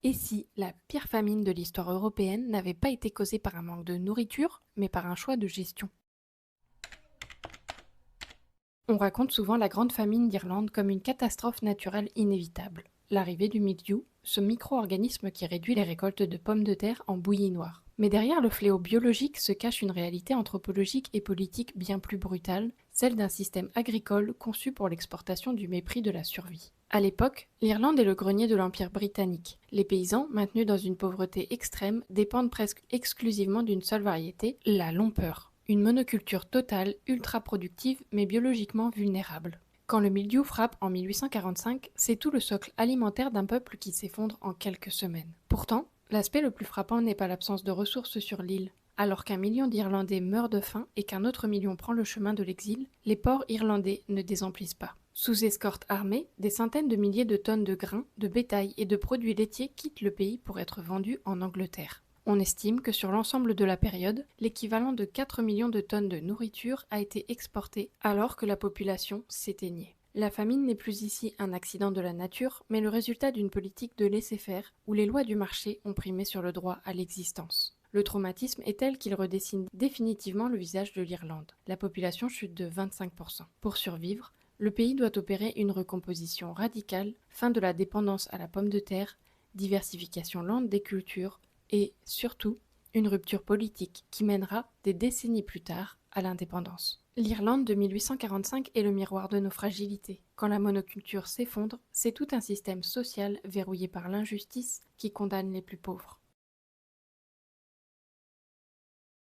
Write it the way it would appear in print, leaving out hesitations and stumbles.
Et si la pire famine de l'histoire européenne n'avait pas été causée par un manque de nourriture, mais par un choix de gestion? On raconte souvent la grande famine d'Irlande comme une catastrophe naturelle inévitable. L'arrivée du mildiou, ce micro-organisme qui réduit les récoltes de pommes de terre en bouillie noire. Mais derrière le fléau biologique se cache une réalité anthropologique et politique bien plus brutale, celle d'un système agricole conçu pour l'exportation du mépris de la survie. À l'époque, l'Irlande est le grenier de l'Empire britannique. Les paysans, maintenus dans une pauvreté extrême, dépendent presque exclusivement d'une seule variété, la Lompeur. Une monoculture totale, ultra productive mais biologiquement vulnérable. Quand le mildiou frappe en 1845, c'est tout le socle alimentaire d'un peuple qui s'effondre en quelques semaines. Pourtant, l'aspect le plus frappant n'est pas l'absence de ressources sur l'île. Alors qu'un million d'Irlandais meurt de faim et qu'un autre million prend le chemin de l'exil, les ports irlandais ne désemplissent pas. Sous escorte armée, des centaines de milliers de tonnes de grains, de bétail et de produits laitiers quittent le pays pour être vendus en Angleterre. On estime que sur l'ensemble de la période, l'équivalent de 4 millions de tonnes de nourriture a été exporté alors que la population s'éteignait. La famine n'est plus ici un accident de la nature, mais le résultat d'une politique de laisser-faire où les lois du marché ont primé sur le droit à l'existence. Le traumatisme est tel qu'il redessine définitivement le visage de l'Irlande. La population chute de 25%. Pour survivre, le pays doit opérer une recomposition radicale, fin de la dépendance à la pomme de terre, diversification lente des cultures, et, surtout, une rupture politique qui mènera, des décennies plus tard, à l'indépendance. L'Irlande de 1845 est le miroir de nos fragilités. Quand la monoculture s'effondre, c'est tout un système social verrouillé par l'injustice qui condamne les plus pauvres.